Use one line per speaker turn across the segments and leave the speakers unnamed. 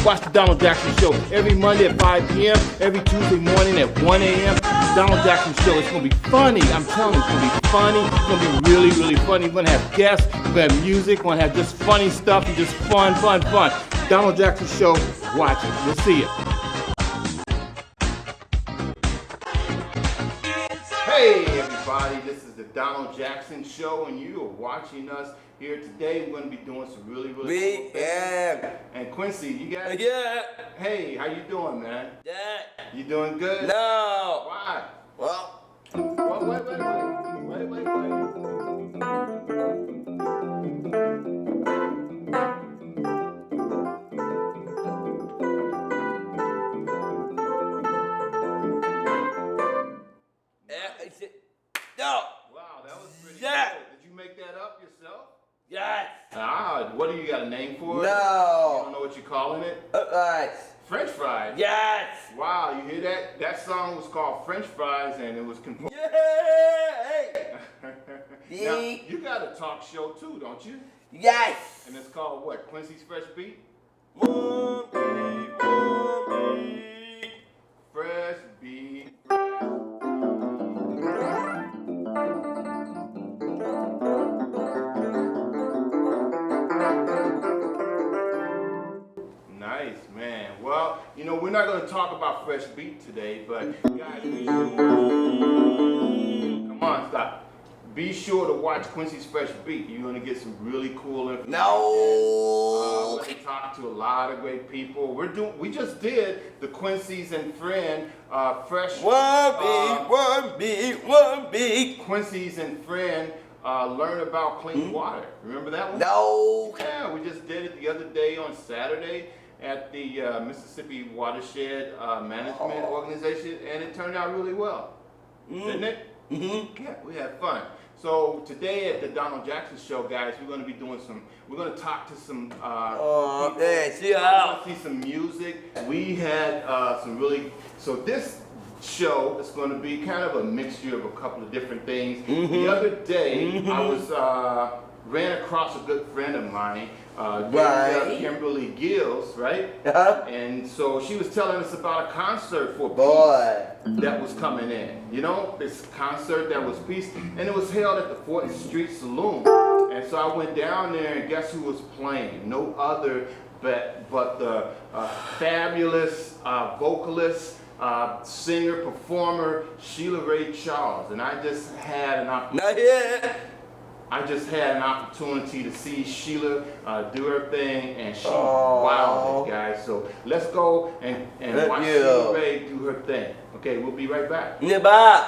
watch the Donald Jackson Show every Monday at 5 p.m., every Tuesday morning at 1 a.m. Donald Jackson Show. It's going to be funny. I'm telling you, it's going to be funny. It's going to be really, really funny. We're going to have guests. We're going to have music. We're going to have just funny stuff and just fun. Donald Jackson Show. Watch it. We'll see you. Hey, everybody. This is the Donald Jackson Show, and you are watching us here today. We're going to be doing some really cool things. And Quincy, you got it?
Yeah.
Hey, how you doing, man?
Yeah.
You doing good?
No.
Why?
Well.
Wait.
No.
Wow, that was pretty
Yeah.
good. Did you make that up yourself?
Yes.
What do you got a name for it?
No.
You don't know what you're calling it?
French
fries.
Yes.
Wow, you hear that? That song was called French Fries, and it was composed.
Yeah.
Now, you got a talk show too, don't you?
Yes.
And it's called what? Quincy's Fresh Beat? Fresh Beat. Nice, man. Well, you know, we're not going to talk about Fresh Beat today, but guys, come on, stop. Be sure to watch Quincy's Fresh Beat. You're going to get some really cool information.
No.
We're going to talk to a lot of great people. We just did the Quincy's and Friend Fresh.
One beat.
Quincy's and Friend Learn About Clean Water. Remember that one?
No.
Yeah, we just did it the other day on Saturday at the Mississippi Watershed Management Organization, and it turned out really well, didn't it? Mm-hmm. Yeah, we had fun. So today at the Donald Jackson Show, guys, we're going to talk to some people.
See
We're going to see some music. We had so this show is going to be kind of a mixture of a couple of different things. The other day, I ran across a good friend of mine, Kimberly Gills, right? And so she was telling us about a concert for Peace that was coming in. You know, this concert that was Peace, and it was held at the 4th Street Salon. And so I went down there, and guess who was playing? No other but the fabulous vocalist, singer, performer, Shelia Raye Charles. And I just had an opportunity to see Sheila do her thing, and she wowed it, guys. So let's go and watch Shelia Raye do her thing. Okay, we'll be right back.
Yeah, bye.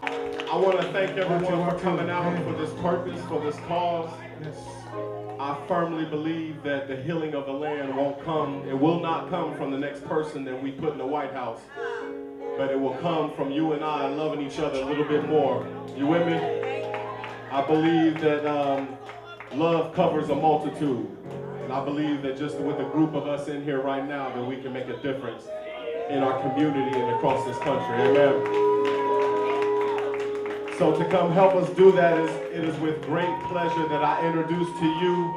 I want to thank everyone for coming out for this purpose, for this cause. I firmly believe that the healing of the land will not come from the next person that we put in the White House, but it will come from you and I loving each other a little bit more. You with me? I believe that love covers a multitude. And I believe that just with a group of us in here right now, that we can make a difference in our community and across this country. Amen. So to come help us do that, it is with great pleasure that I introduce to you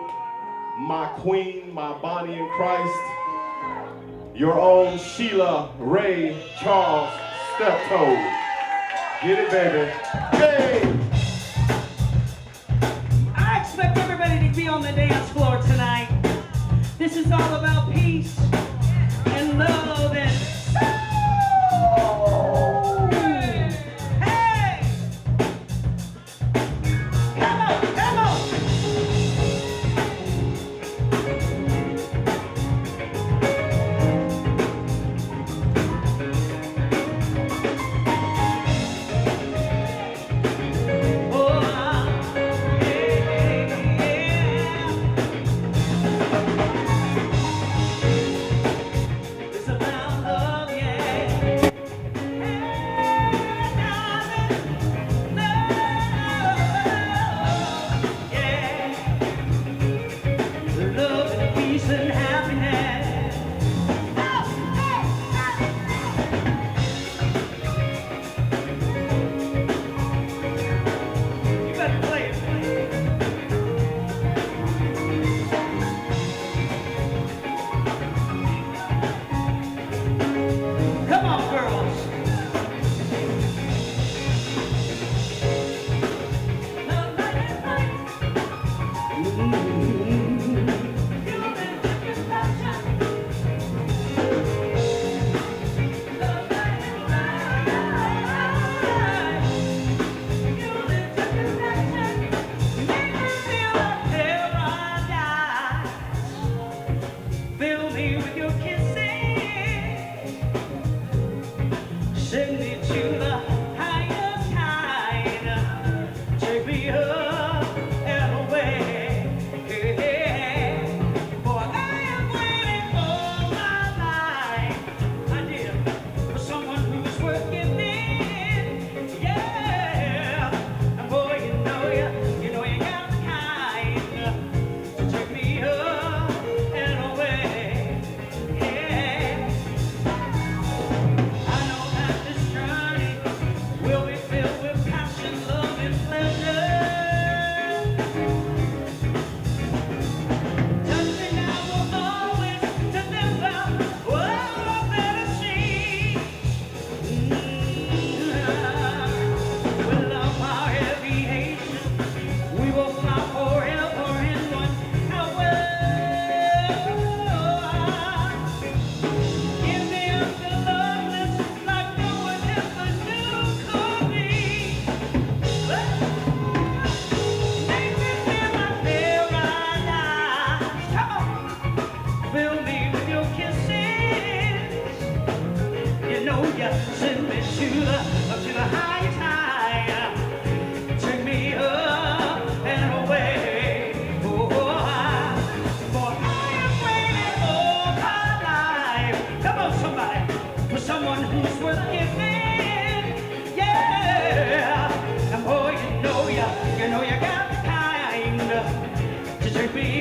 my queen, my Bonnie in Christ, your own Shelia Raye Charles Steptoe. Get it, baby. Hey!
I expect everybody to be on the dance floor tonight. This is all about peace and love and soul. Hey! Come on, come on!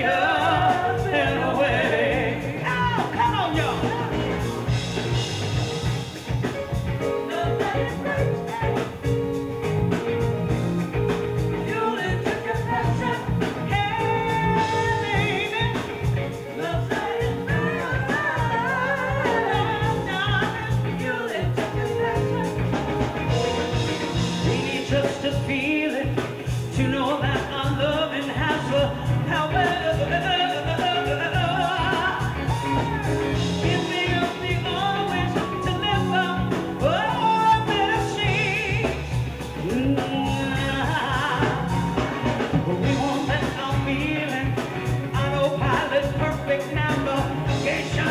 me up and away. Oh, come on, y'all. Just a feeling to know that our loving has a power. Give me up the always to live up. Oh, better see. We won't let our feeling autopilot perfect navigation.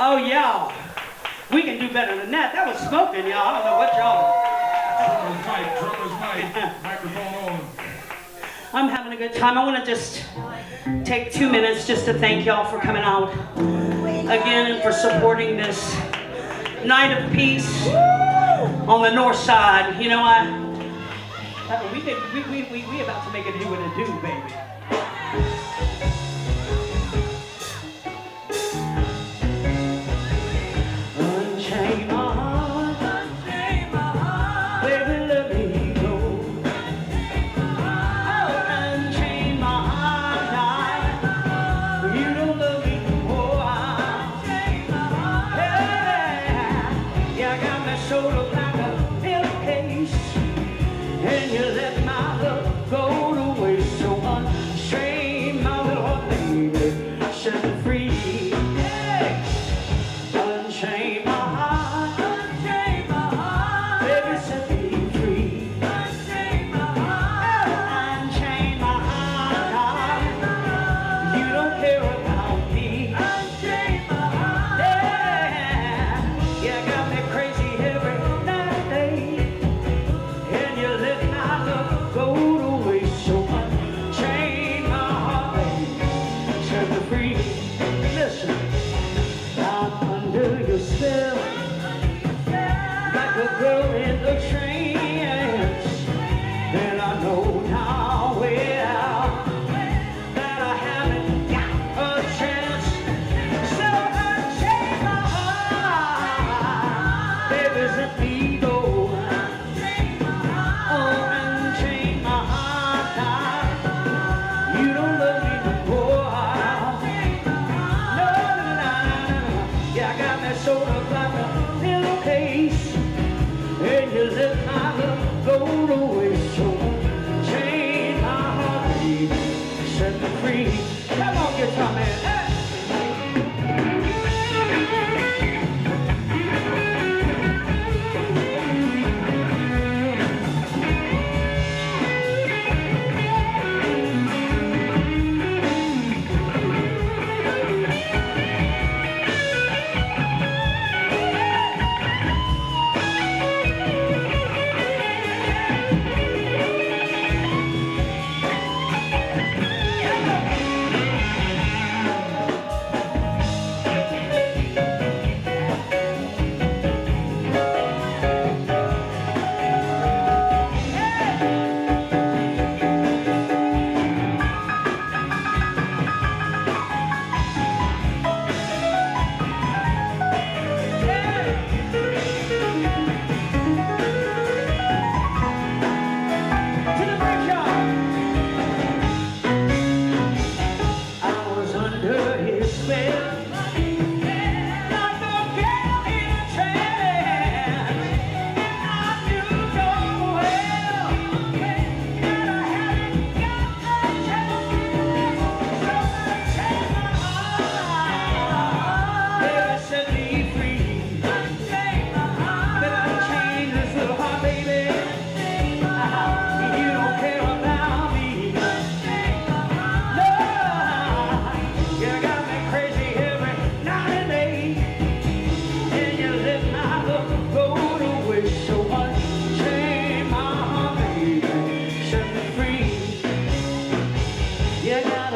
Oh, y'all, we can do better than that. That was smoking, y'all. I don't know what y'all.
Drummer's mic, microphone on.
I'm having a good time. I want to just take 2 minutes just to thank y'all for coming out again and for supporting this night of peace on the north side. You know, we about to make it do what it do, baby. Unchain my heart, baby, let me go. Unchain my heart, you don't love me more. Yeah, I got my shoulder like a pillowcase, and you let my love go to waste. So unchain my little heart, baby, set me free. Unchain my heart, baby, set me free. Unchain my heart, you don't care about me. Yeah, got me crazy every night and day, and you let my love go to waste. So unchain my heart, baby, set me free. Listen, I'm under your spell, like a girl in a trance, and I know now well that I haven't got a chance. So unchain my heart, baby, let me go. Oh, unchain my heart, you don't love me no more. No, no, no, no, no. Yeah, I got that shoulder like a pillowcase, and you let my love go to waste. So unchain my heart, baby, set me free. Come on, guitar man. Hey!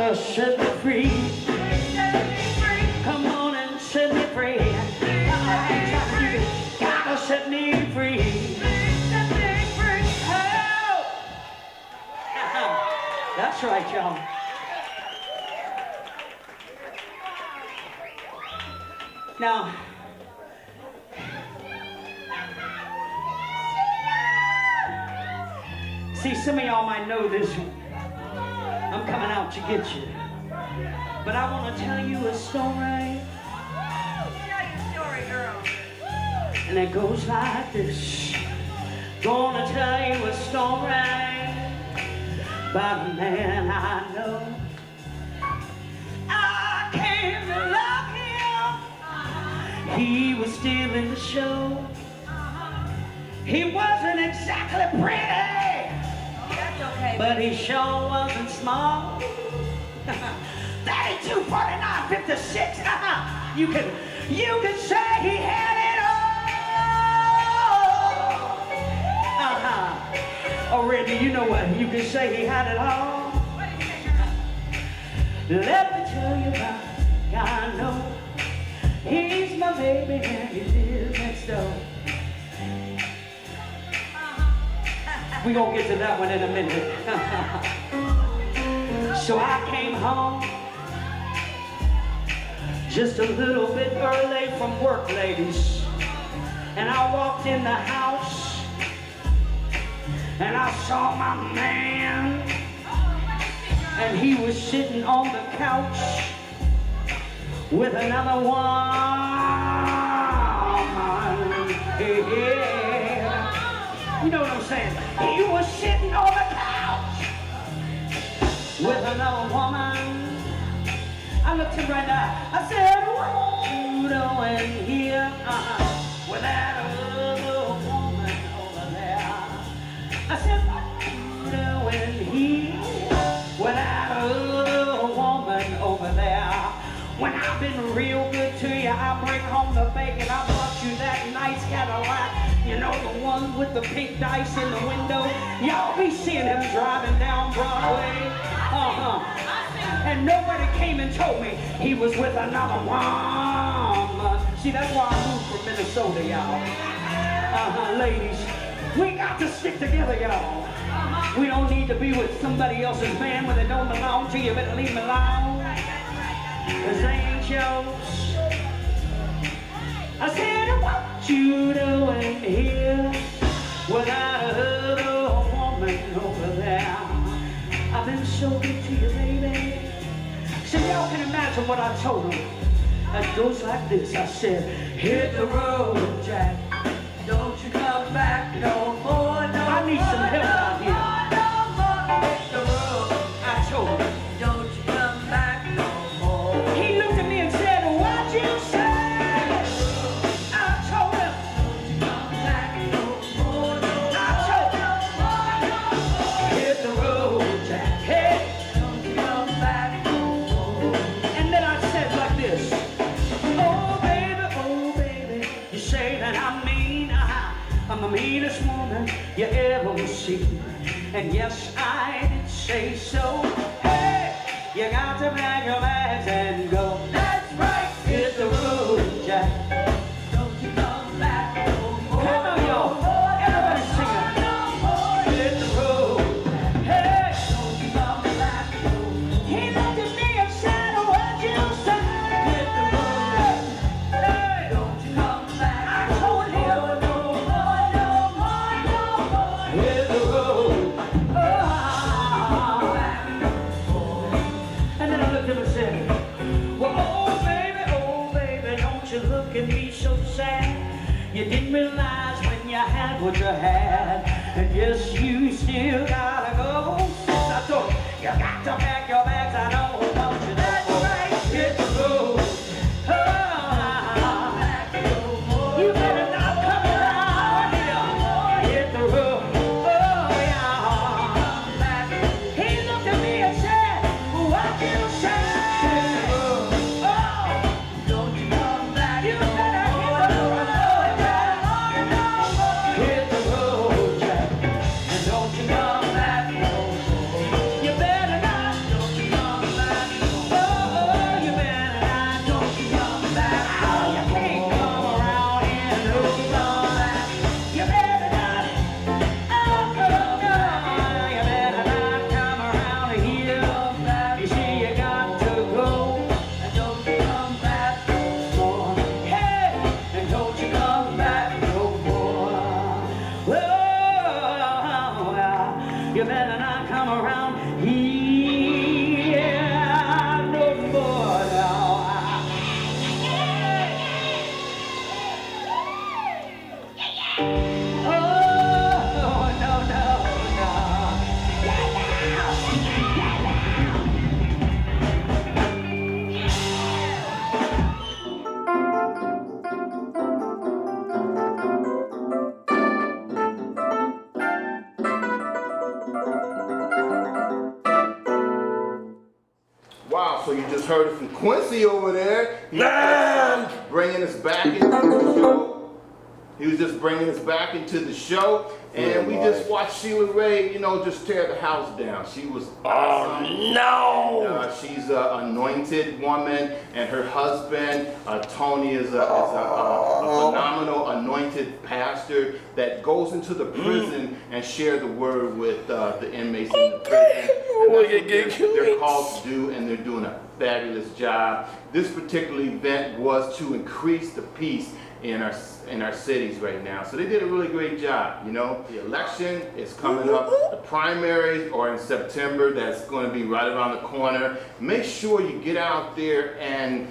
gotta set me free. Come on and set me free. Gotta set me free. Help! That's right, y'all. Now, see, some of y'all might know this. I'm coming out to get you. But I want to tell you a story. And it goes like this. Gonna tell you a story about a man I know. I came to love him. He was still in the show. He wasn't exactly pretty, but he sure wasn't small. 32, 49, 56. You can say he had it all. Already, you know what? You can say he had it all. Let me tell you about a guy I know. He's my baby and he lives next door. We gonna get to that one in a minute. So I came home just a little bit early from work, ladies. And I walked in the house and I saw my man. And he was sitting on the couch with another woman. Yeah. You know what I'm saying? He was sitting on the couch with another woman. I looked him right now. I said, what you doing here with that other woman over there? I said, what you doing here with that other woman over there? When I've been real good to you, I bring home the bacon. I brought you that nice Cadillac. You know, the one with the pink dice in the window. Y'all be seeing him driving down Broadway. And nobody came and told me he was with another woman. See, that's why I moved from Minnesota, y'all. Ladies, we got to stick together, y'all. We don't need to be with somebody else's man when they don't belong to you. Better leave them alone. 'Cause they ain't yours. I said, what you doing here without another woman over there? I've been so good to you, baby. So y'all can imagine what I told him. It goes like this. I said, hit the road, Jack. Don't you come back no more. No, I need some help out here. No more. Hit the road. I told him. Don't you come back no more. He looked at me and said, what'd you say? I'm the meanest woman you ever will see. And yes, I did say so. Hey, you got to pack your bags and go. That's right, hit the road, Jack. Don't you come back no more. Come on, y'all. Everybody sing it. Hit the road. Hey, don't you come back no more. He looked at me and said, what'd you say? Hit the road. Hey, don't you come back. I told him. Look at me so sad. You didn't realize when you had what you had. And yes, you still gotta go. I told you, you got to pack your bags. I know, don't you know? That's right. Hit the road. You better not come around here. Hit the road. Oh, yeah. He looked at me and said, what you say? Hit the road.
Wow, so you just heard it from Quincy over there. He's bringing us back into the show. He was just bringing us back into the show. And we just watched Shelia Raye, you know, just tear the house down. She was awesome.
Oh, no!
And, she's an anointed woman, and her husband, Tony, is a phenomenal anointed pastor that goes into the prison and share the word with the inmates in the prison. And that's what they're called to do, and they're doing a fabulous job. This particular event was to increase the peace in our cities right now. So they did a really great job, you know. The election is coming up. The primaries are in September. That's going to be right around the corner. Make sure you get out there and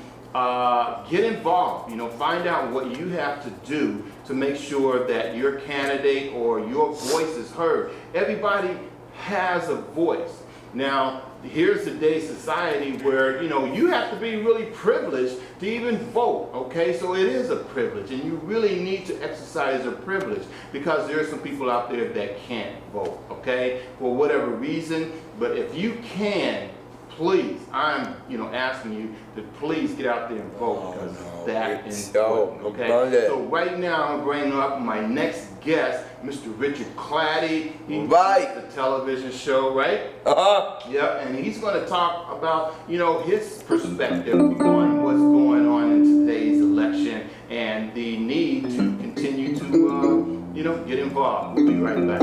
get involved, you know, find out what you have to do to make sure that your candidate or your voice is heard. Everybody has a voice. Now, here's today's society where, you know, you have to be really privileged to even vote, okay? So it is a privilege, and you really need to exercise your privilege because there are some people out there that can't vote, okay? For whatever reason, but if you can, please, I'm, you know, asking you to please get out there and vote because that is important, okay? So right now, I'm bringing up my next guest, Mr. Richard Claddy. He does the television show, right? Yep, and he's going to talk about, you know, his perspective on what's going on in today's election and the need to continue to, you know, get involved. We'll be right back.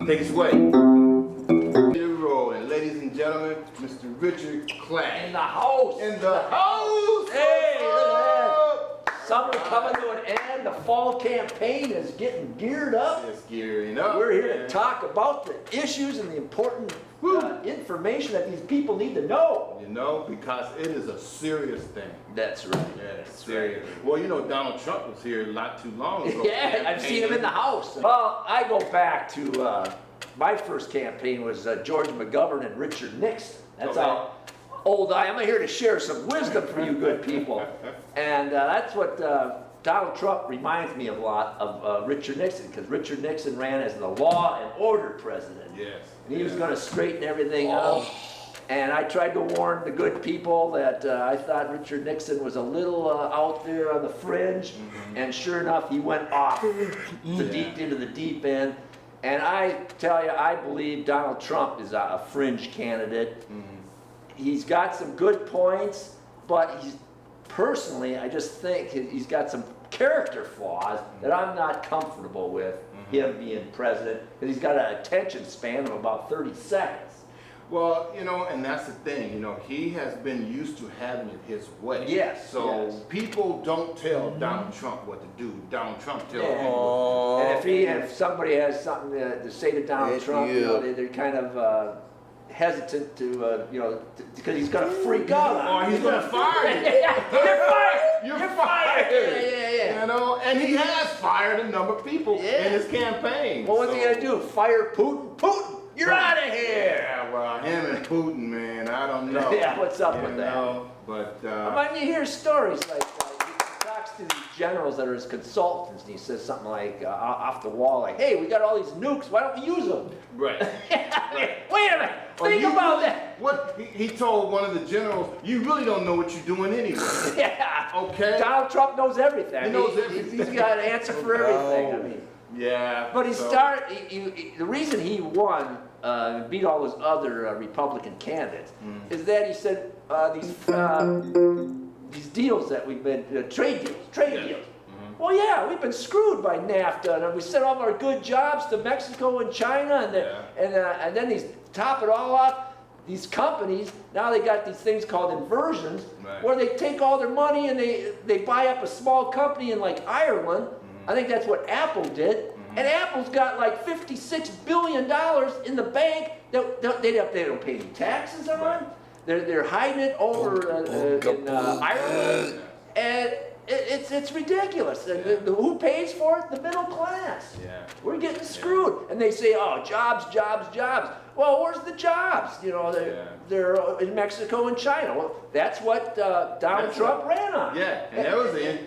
Take us away. And ladies and gentlemen, Mr. Richard Claddy.
In the house.
In the house.
Hey, look at that. Summer coming to an end. The fall campaign is getting geared up.
It's gearing up.
We're here to talk about the issues and the important information that these people need to know.
You know, because it is a serious thing.
That's right.
Yeah, it's serious. Well, you know, Donald Trump was here not too long ago.
Yeah, I've seen him in the house. Well, I go back to my first campaign was George McGovern and Richard Nixon. That's how old I am. I'm here to share some wisdom for you good people. And that's what Donald Trump reminds me a lot of Richard Nixon, because Richard Nixon ran as the law and order president.
Yes.
And he was going to straighten everything out. And I tried to warn the good people that I thought Richard Nixon was a little out there on the fringe. And sure enough, he went off into the deep end. And I tell you, I believe Donald Trump is a fringe candidate. He's got some good points, but personally, I just think he's got some character flaws that I'm not comfortable with him being president, because he's got an attention span of about 30 seconds.
Well, you know, and that's the thing, you know, he has been used to having it his way.
Yes.
So people don't tell Donald Trump what to do. Donald Trump tells people what to do.
And if somebody has something to say to Donald Trump, you know, they're kind of hesitant to, you know, because he's going to freak out on
Or he's going to fire you.
You're fired!
You're fired!
Yeah.
You know, and he has fired a number of people in his campaign.
Well, what's he going to do? Fire Putin? Putin, you're out of here!
Yeah, well, him and Putin, man, I don't know.
Yeah, what's up with that?
Know, but,
I mean, you hear stories like he talks to these generals that are his consultants, and he says something like off the wall, like, "Hey, we got all these nukes. Why don't we use them?"
Right.
Wait a minute. Think about that.
What he told one of the generals, "You really don't know what you're doing anyway."
Yeah.
Okay.
Donald Trump knows everything.
He knows everything.
He's got an answer for everything. I mean.
Yeah.
But the reason he won, beat all those other Republican candidates, is that he said these deals that we've been, trade deals. Well, yeah, we've been screwed by NAFTA, and we sent all of our good jobs to Mexico and China, and then these top it all off. These companies, now they got these things called inversions, where they take all their money and they buy up a small company in like Ireland. I think that's what Apple did. And Apple's got like $56 billion in the bank that they don't pay any taxes on. They're hiding it over in Ireland. And it's ridiculous. And who pays for it? The middle class.
Yeah.
We're getting screwed. And they say, oh, jobs. Well, where's the jobs? You know, they're in Mexico and China. Well, that's what Donald Trump ran on.
Yeah, and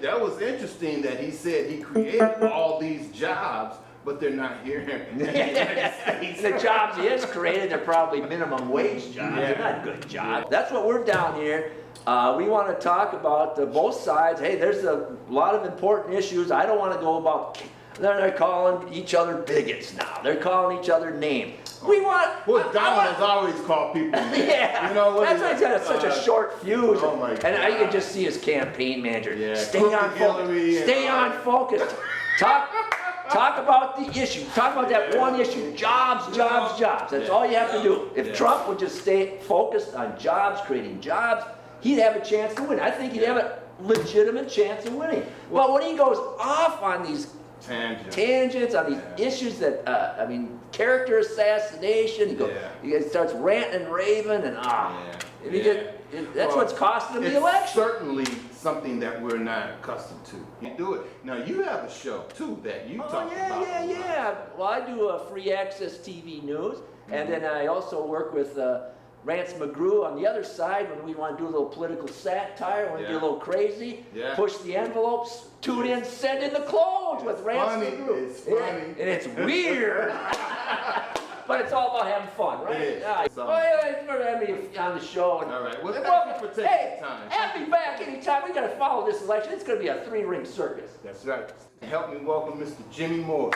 that was interesting that he said he created all these jobs but they're not here in the United States.
The jobs he has created are probably minimum wage jobs.
Yeah.
They're not good jobs. That's what we're down here. We want to talk about both sides. Hey, there's a lot of important issues. I don't want to go about. They're calling each other bigots now. They're calling each other names. We want.
Well, Donald has always called people.
Yeah,
You know what?
that's why he's got such a short fuse.
Oh my
And I can
God.
just see his campaign manager.
Yeah,
Stay
Cookie
on
Hillary
focus.
and
Stay
all
on
that.
focus. Talk about the issue. Talk about that one issue. Jobs, jobs, jobs. That's
Yeah.
all you have to do. If
Yeah.
Trump would just stay focused on jobs, creating jobs, he'd have a chance to win. I think he'd have a legitimate chance of winning. But when he goes off on these tangents, on these
Yeah.
issues that, character assassination, he starts ranting and raving, and that's what's costing him the election.
It's certainly something that we're not accustomed to. You do it. Now, you have a show, too, that you talk about.
Yeah. Well, I do a free access TV news, and then I also work with Rance McGrew on the other side when we want to do a little political satire, want to be a little crazy, push the envelopes, tune in, send in the clothes with Rance McGrew.
It's funny.
And it's weird. But it's all about having fun, right?
It is.
Thanks for having me on the show.
All right. Well,
And
thank you for taking
hey,
the time.
have me back anytime. We got to follow this election. It's going to be a 3-ring circus.
That's right. Help me welcome Mr. Jimmy Moore.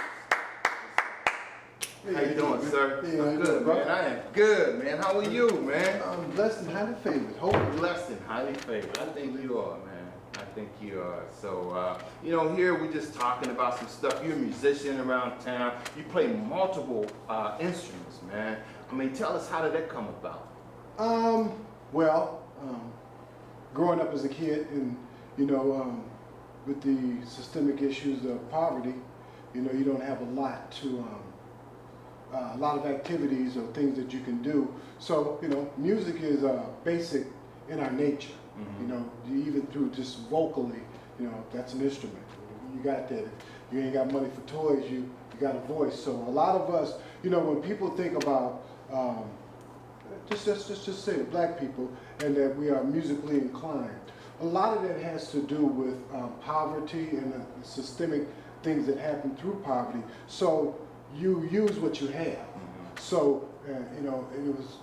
How you doing, sir?
Yeah,
I'm good, man. I am good, man. How are you, man?
I'm blessed and highly favored. Hopefully.
Blessed and highly favored. I think you are, man. I think you are. So, here we're just talking about some stuff. You're a musician around town. You play multiple instruments, man. I mean, tell us, how did that come about?
Growing up as a kid and, with the systemic issues of poverty, you don't have a lot of activities or things that you can do. So, music is basic in our nature. Even through just vocally, that's an instrument. You got that. If you ain't got money for toys, you got a voice. So a lot of us, when people think about, just say black people, and that we are musically inclined, a lot of that has to do with poverty and the systemic things that happen through poverty. So you use what you have. So, and it was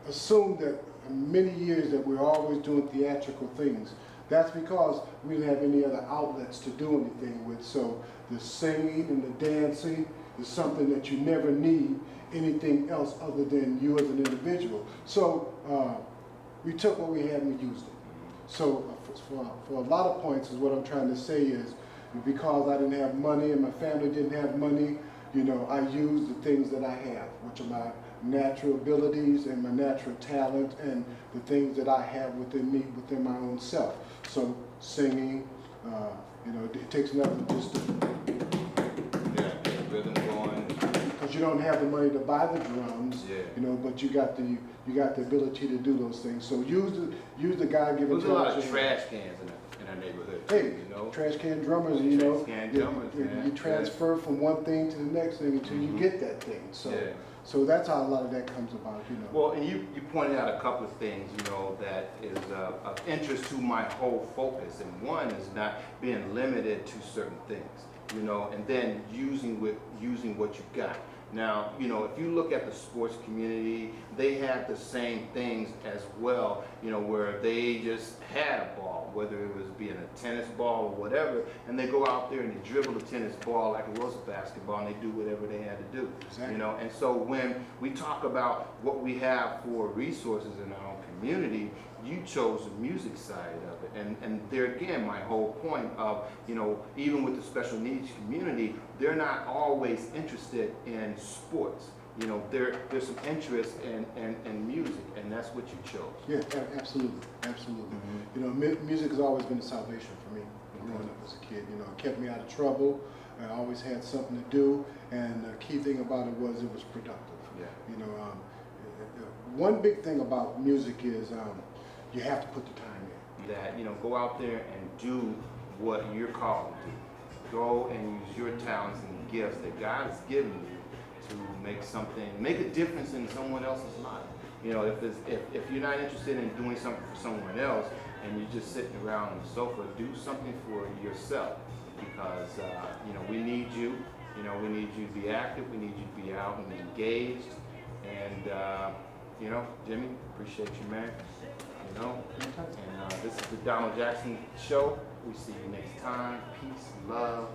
assumed that many years that we're always doing theatrical things. That's because we didn't have any other outlets to do anything with. So the singing and the dancing is something that you never need anything else other than you as an individual. So we took what we had and we used it. So for a lot of points is what I'm trying to say is, because I didn't have money and my family didn't have money, I used the things that I have, which are my natural abilities and my natural talent and the things that I have within me, within my own self. So singing, it takes nothing just to...
Rhythm going.
Because you don't have the money to buy the drums, but you got the ability to do those things. So use the God-given talent.
There's a lot of trash cans in our neighborhood.
Hey, trash can drummers,
Trash can drummers,
you transfer from one thing to the next thing until you get that thing. So that's how a lot of that comes about,
Well, and you pointed out a couple of things, that is of interest to my whole focus. And one is not being limited to certain things, and then using what you got. Now, if you look at the sports community, they had the same things as well, where they just had a ball, whether it was being a tennis ball or whatever, and they go out there and they dribble the tennis ball like it was a basketball, and they do whatever they had to do.
Exactly.
And so when we talk about what we have for resources in our own community, you chose the music side of it. And there again, my whole point of, even with the special needs community, they're not always interested in sports. There's some interest in music, and that's what you chose.
Yeah, absolutely. Music has always been a salvation for me growing up as a kid. It kept me out of trouble. I always had something to do, and the key thing about it was productive.
Yeah.
One big thing about music is you have to put the time in.
That, go out there and do what you're called to do. Go and use your talents and gifts that God has given you to make a difference in someone else's life. If you're not interested in doing something for someone else and you're just sitting around on the sofa, do something for yourself, because we need you You know, we need you to be active. We need you to be out and engaged. And you know, Jimmy, appreciate you, man. You know, and this is the Donald Jackson Show. We see you next time. Peace, love.